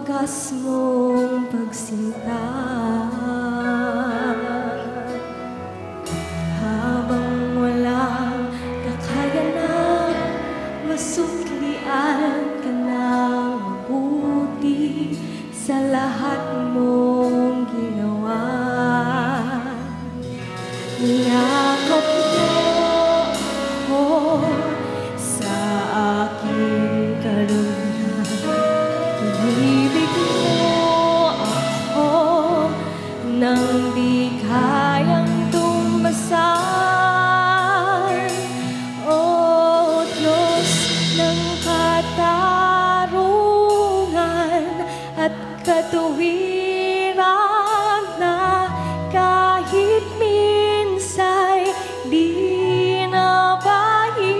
wagas mong pagsinta. Habang walang kakayanan, masuklian ka ng mabuti sa lahat mong ginawa. Niyakap mo sa aking karunya, inibig mo ako nang di kayang tumbasan. O Diyos ng katarungan at katuwiran, na kahit minsa'y di nabahiran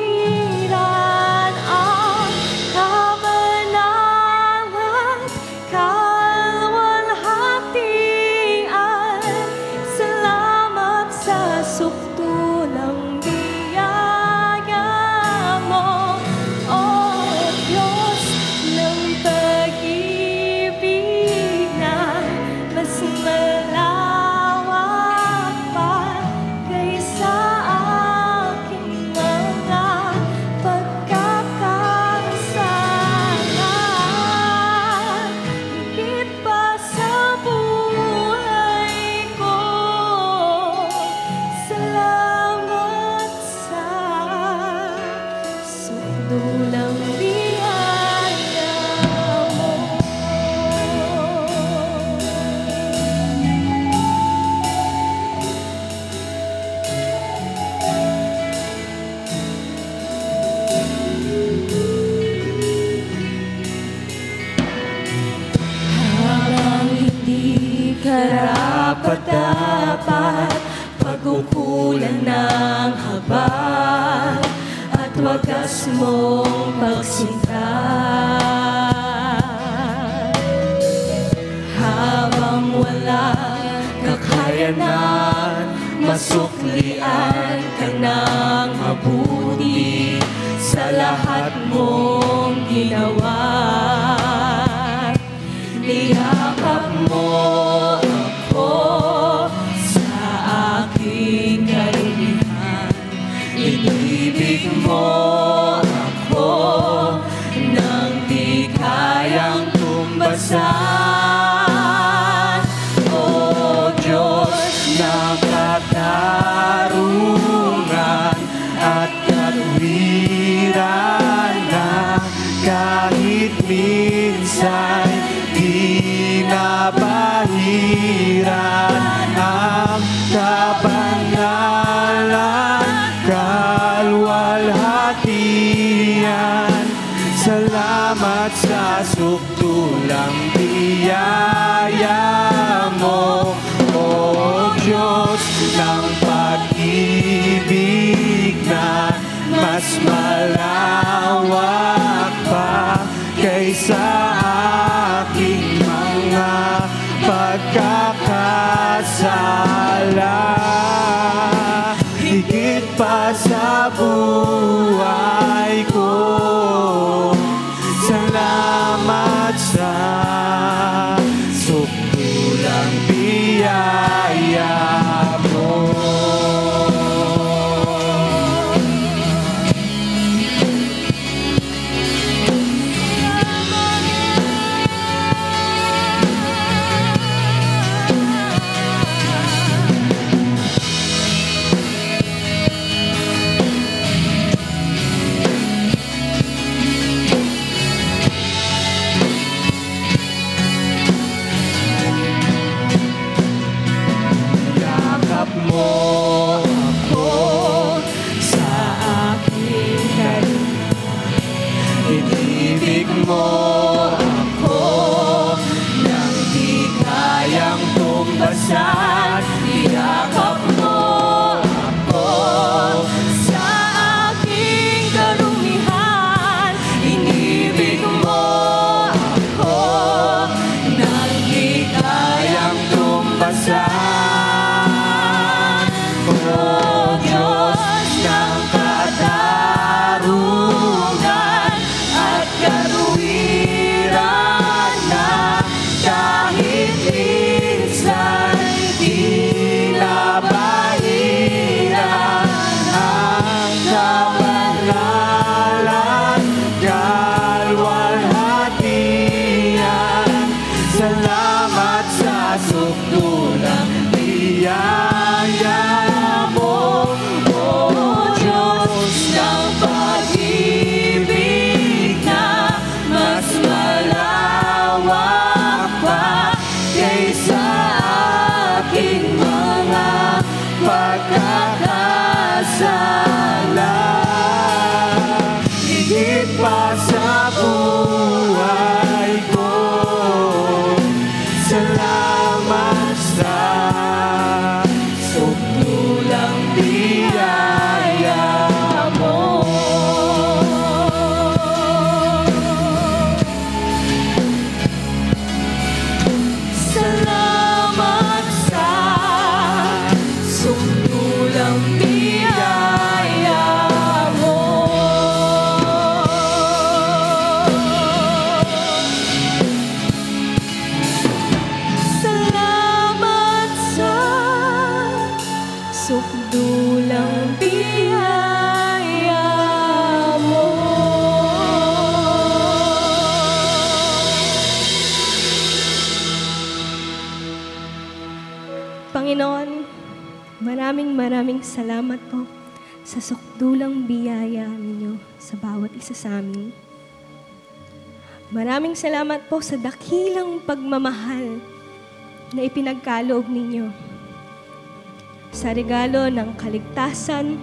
ang kamanangan, kalwalhatian. Salamat sa sukdulang biyaya mo, O Diyos ng pag-ibig na mas malawak pa kaysa aking mga pagkakasala. Higit pa sa buhay ko, salamat sa sukdulang biyaya mo. Habang hindi karapat-dapat, pagkukulan ng habag at wagas mong pagsinta. Habang wala kakayanan, masuklian ka ng mabuti sa lahat mong ginawa. Niyakap mo ako sa aking karunihan, inibig mo ako nang di kayang tumbasan. O Diyos ng katarungan at katuwiran, na kahit minsan di nabahiran ang kabangalan, kalwalhatian. Salamat sa sukdulang biyaya mo, O Diyos ng pag-ibig na mas malawak pa kaysa aking mga pagkakasala. Higit pa sa buhay ko, salamat sa sukdulang biyaya mo. Mo ako sa aking karunya, inibig mo ako nang di kayang tumbasan. Niyakap mo ako sa aking karumihan, inibig mo ako nang di kayang tumbasan. O Diyos ng katarungan at karuwiran, higit pa sa buhay ko. Salamat sa sukdulang biyaya mo. Salamat sa sukdulang biyaya mo. Salamat sa sukdulang biyaya mo. Panginoon, maraming salamat po sa sukdulang biyaya ninyo sa bawat isa sa amin. Maraming salamat po sa dakilang pagmamahal na ipinagkaloob ninyo sa regalo ng kaligtasan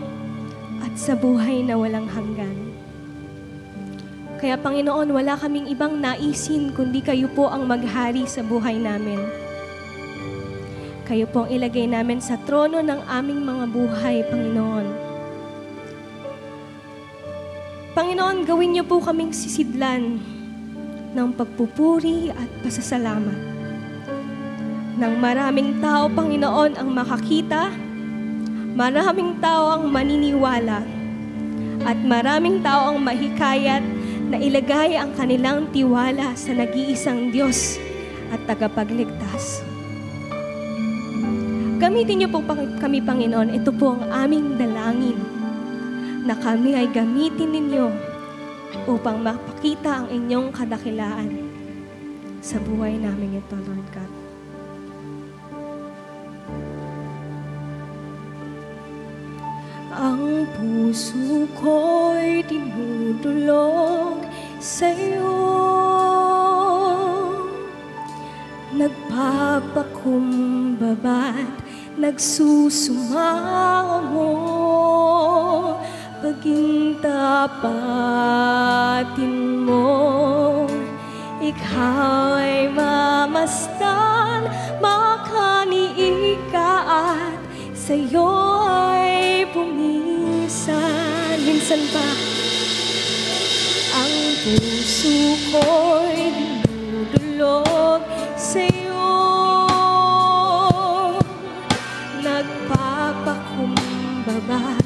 at sa buhay na walang hanggan. Kaya Panginoon, wala kaming ibang naisin kundi kayo po ang maghari sa buhay namin. Kayo po ang ilagay namin sa trono ng aming mga buhay, Panginoon. Panginoon, gawin niyo po kaming sisidlan ng pagpupuri at pasasalamat. Nang maraming tao, Panginoon, ang makakita, maraming tao ang maniniwala, at maraming tao ang mahikayat na ilagay ang kanilang tiwala sa nag-iisang Diyos at tagapagligtas. Gamitin niyo po kami, Panginoon. Ito po ang aming dalangin, na kami ay gamitin ninyo upang mapakita ang inyong kadakilaan sa buhay namin ito, Lord God. Ang puso ko'y tinutulog sa'yo, nagpapakumbaba't nagsusumamo, paging tapatin mo. Ikaw ay mamasdan, makaniig ka at sa'yo ay pumisan. Minsan pa, ang puso ko'y dinudulog sa'yo, nagpapakumbaba,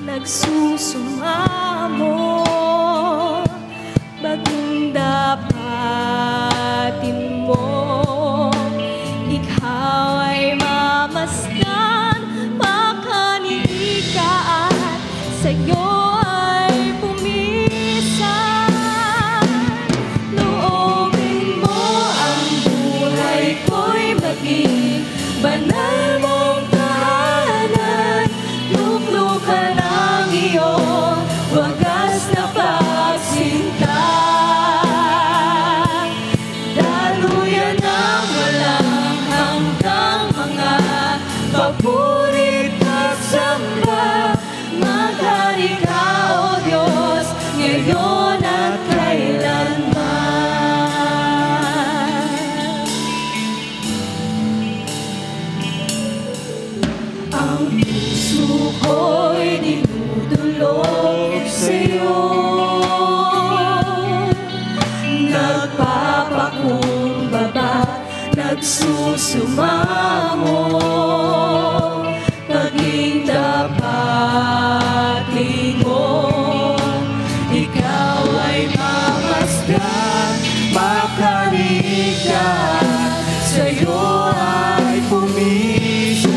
nagsusumamo, baging dapatin mo. Ikaw ay mamasdan, makaniig ka at sa'yo ay pumisan. Loobin mo ang buhay ko'y maging banal mong tahanan. Luklukan ang iyong wagas na pagsinta. Daluyan ang walang hanggang mga papurit at samba. Maghari ka, O Diyos, ngayon at kailanman. Ang puso ko'y dinudulog sa'yo, nagpapakumbaba, nagsusumamo, paging dapatin mo. Ikaw ay mamasdan, makaniig ka, sa'yo ay pumisan.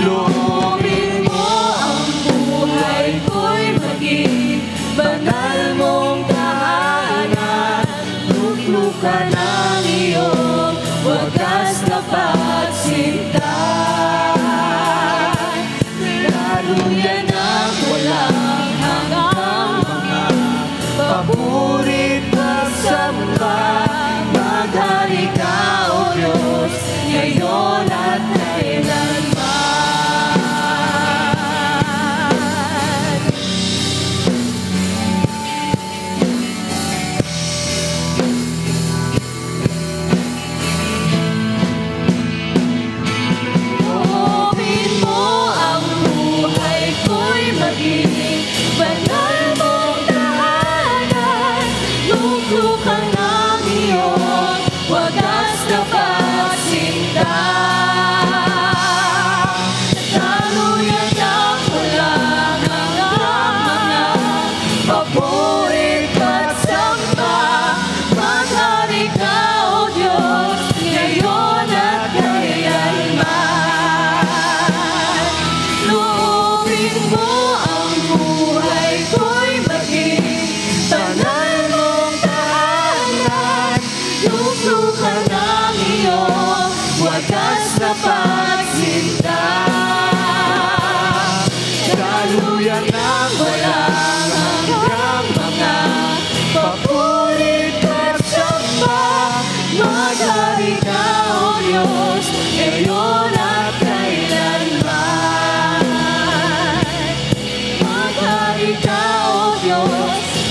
Loobin mo ang buhay ko'y maging banal mong tahanan. Luklukan ang iyong wagas na pagsinta.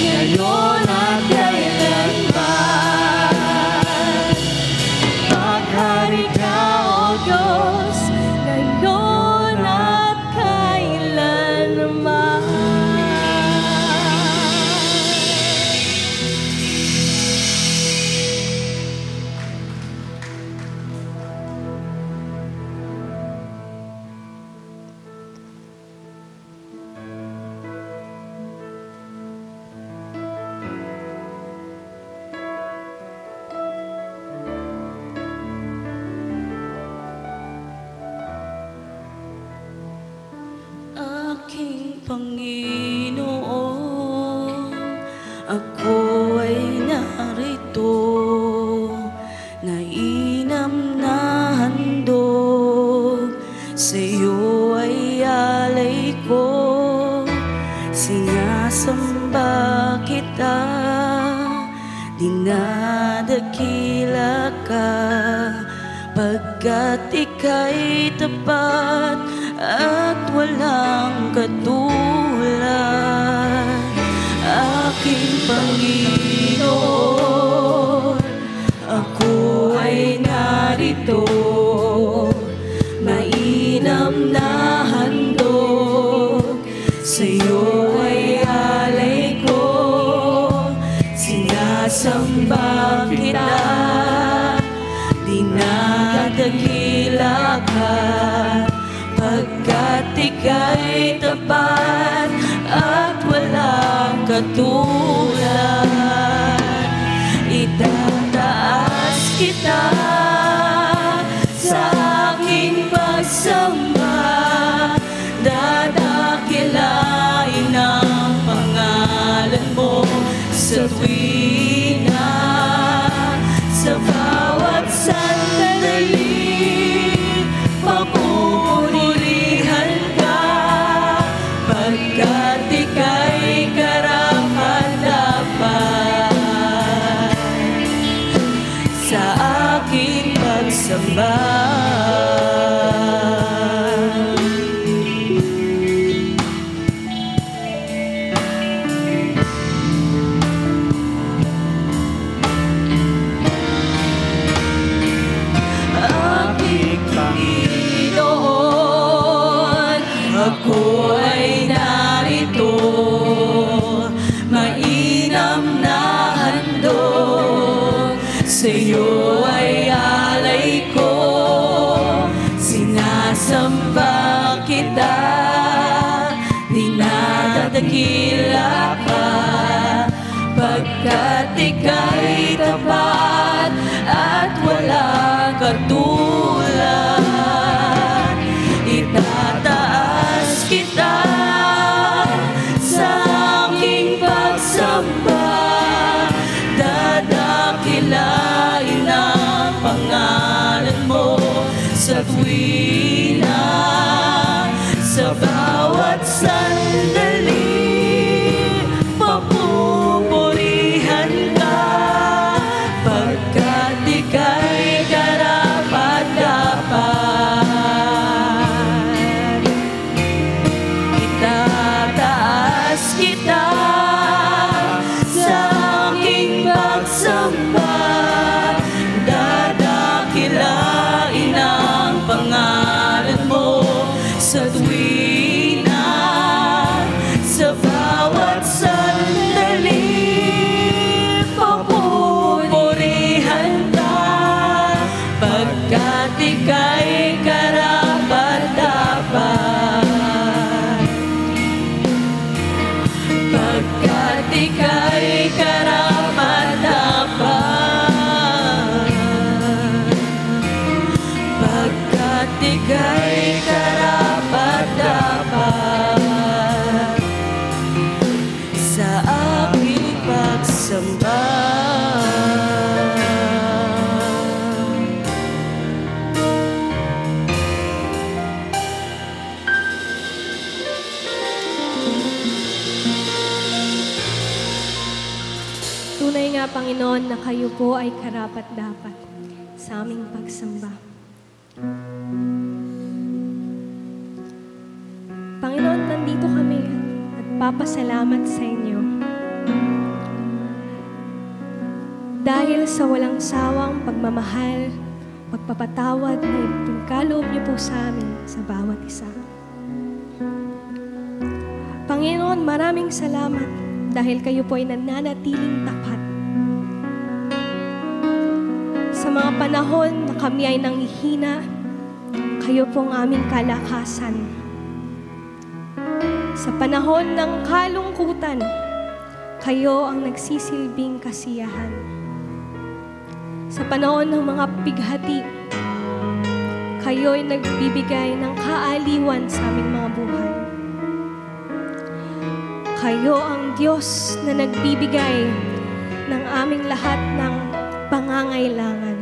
ngayon at kailanman. Maghari ka, O Diyos, ngayon at kailanman. Aking Panginoon, ako ay narito, nainam na handog, sa'yo ay alay ko, sinasamba kita, dinadakila ka, pagkat ika'y tapat at walang katulad. Aking Panginoon, ako ay narito, mainam na handog, sa'yo ay alay ko, sinasamba kita, dinadakila ka, pagkat ika'y tapat at walang katulad. Itataas kita sa aking pagsamba, dadakilain ang pangalan mo sa tuwina, sa bawat sandali. Papupurihan ka, pagkat ika'y karapat-dapat sa aking pagsamba. Ako ay narito, mainam na handog, sa'yo ay alay ko, sinasamba kita, dinadadakila ka, pagkat ika'y tapat at walang katulad. Itataas kita sa aking pagsamba, dadakilain ang pangalan mo sa tuwina, sa bawat sandali. Papupurihan ka, pagkat ika'y karapat-dapat. Kita sa aking pagsamba, dadakilain ang pangalan mo sa tuwina, sa bawat sandali. Papupurihan ka, pagkat ika'y karapat-dapat. Pagkat ika'y karapat-dapat, pagkat ika'y karapat-dapat sa aking pagsamba. Tunay nga, Panginoon, na kayo po ay karapat-dapat sa aming pagsamba. Panginoon, nandito kami at papasalamat sa inyo dahil sa walang sawang pagmamahal, pagpapatawad na ipinkaloob niyo po sa amin sa bawat isa. Panginoon, maraming salamat dahil kayo po ay nananatiling tapat. Sa mga panahon na kami ay nanghihina, kayo po ang aming kalakasan. Sa panahon ng kalungkutan, kayo ang nagsisilbing kasiyahan. Sa panahon ng mga pighati, kayo ay nagbibigay ng kaaliwan sa aming mga buhay. Kayo ang Diyos na nagbibigay ng aming lahat ng pangangailangan.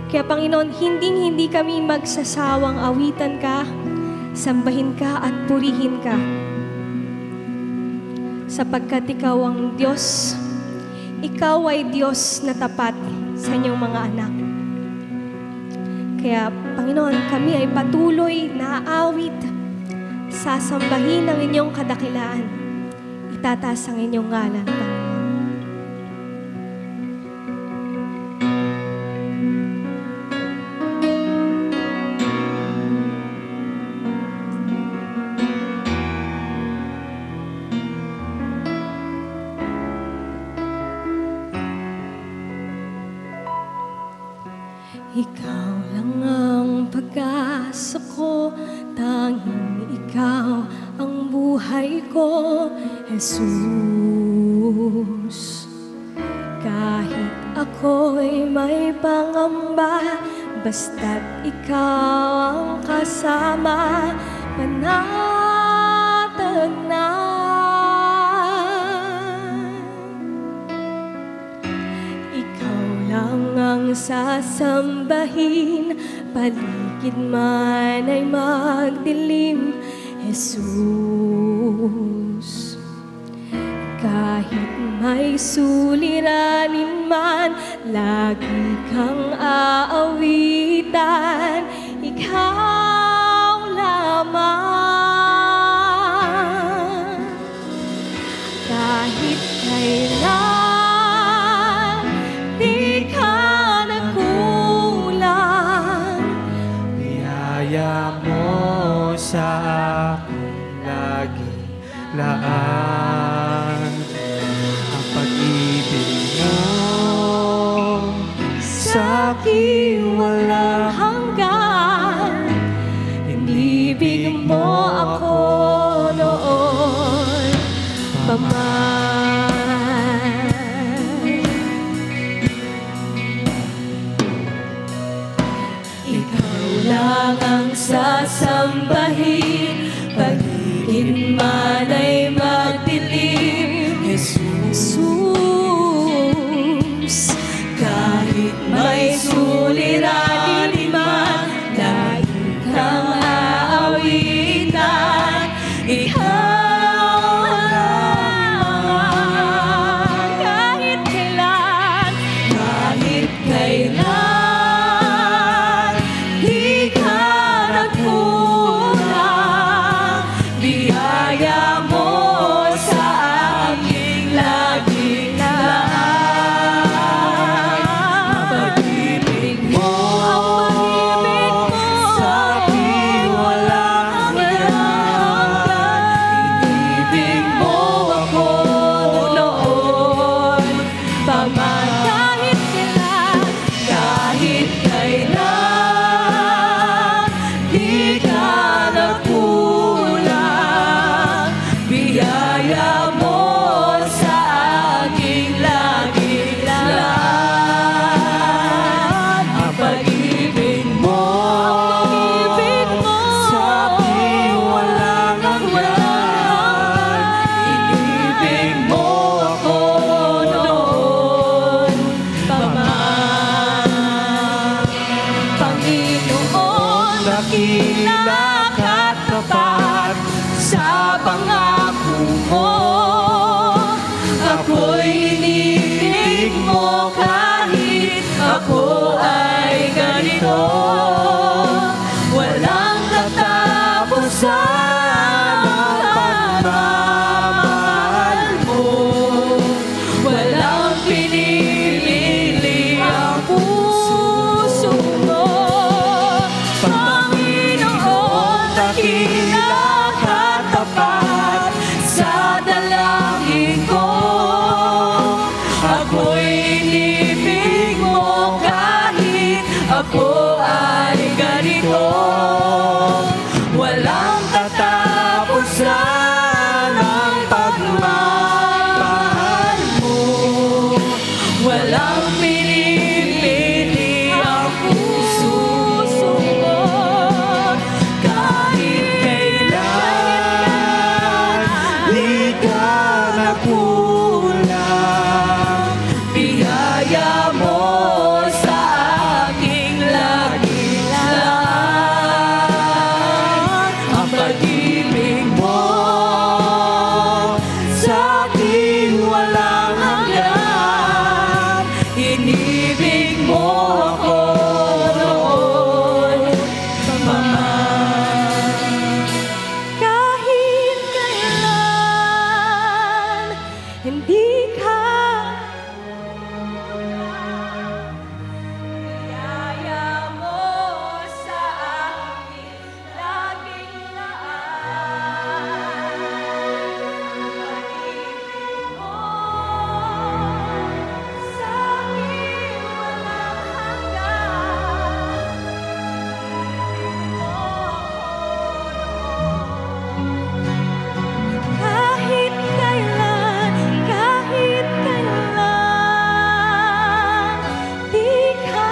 Kaya Panginoon, hindi kami magsasawang awitan ka, sambahin ka at purihin ka. Sapagkat ikaw ang Diyos, ikaw ay Diyos na tapat sa inyong mga anak. Kaya Panginoon, kami ay patuloy na aawit, sasambahin ang inyong kadakilaan, itataas ang inyong ngalan, Panginoon. Ikaw lang ang pag-asa ko, tanging ikaw ang buhay ko, Jesus. Kahit ako'y may pangamba, basta't ikaw ang kasama, panatag na. Ikaw lang ang sasambahin, paligid man ay magdilim, Jesus. Kahit may suliranin man, lagi kang aawitan, ikaw lamang. Kahit kailan di ka nagkulang, biyaya mo sa akin lagi laan. Ang pag-ibig mo sa akin walang hanggan, inibig mo ako noon pa man. Ikaw lang ang sasambahin, paligid man ay magdilim, Jesus. Kahit may suliranin man, lagi kang aawitan, ikaw lamang. dalangin ko. Ako'y inibig mo kahit ako ay ganito. Walang katapusan ang pagmamahal mo. Walang pinipili ang puso ko. Kahit kailan Di ka nakulang. biyaya mo sa aking laging laan. Ang pag-ibig mo sa akin walang hanggan. Inibig mo ako noon pa man. Kahit kailan, hindi ka biyaya mo sa akin laging laan. Pag-ibig mo sa akin walang hanggan. Kahit kailan, di ka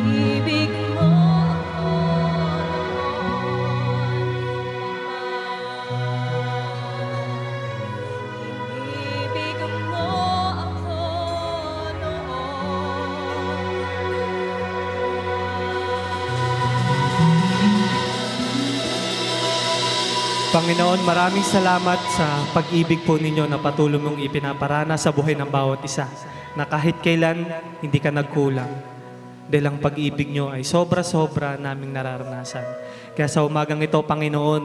ibig mo ako ibig mo ako Panginoon, maraming salamat sa pag-ibig po ninyo na patuloy mong ipinaparana sa buhay ng bawat isa. Na kahit kailan, hindi ka nagkulang. Dahil ang pag-ibig nyo ay sobra-sobra naming nararanasan. Kaya sa umagang ito, Panginoon,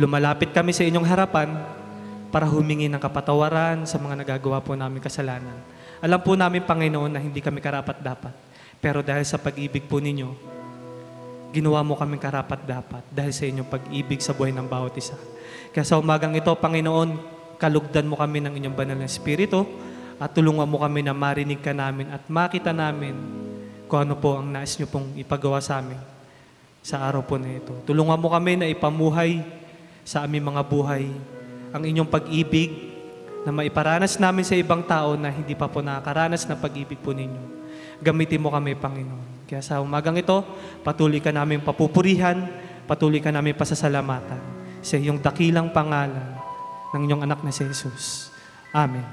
lumalapit kami sa inyong harapan para humingi ng kapatawaran sa mga nagagawa po namin kasalanan. Alam po namin, Panginoon, na hindi kami karapat-dapat. Pero dahil sa pag-ibig po ninyo, ginawa mo kaming karapat-dapat dahil sa inyong pag-ibig sa buhay ng bawat isa. Kaya sa umagang ito, Panginoon, kalugdan mo kami ng inyong banal na Espiritu at tulungan mo kami na marinig ka namin at makita namin kung ano po ang nais nyo pong ipagawa sa amin sa araw po na ito. Tulungan mo kami na ipamuhay sa aming mga buhay ang inyong pag-ibig na maiparanas namin sa ibang tao na hindi pa po nakakaranas ng pag-ibig po ninyo. Gamitin mo kami, Panginoon. Kaya sa umagang ito, patuloy ka namin papupurihan, patuloy ka namin pasasalamatan sa iyong dakilang pangalan ng inyong anak na si Jesus. Amen.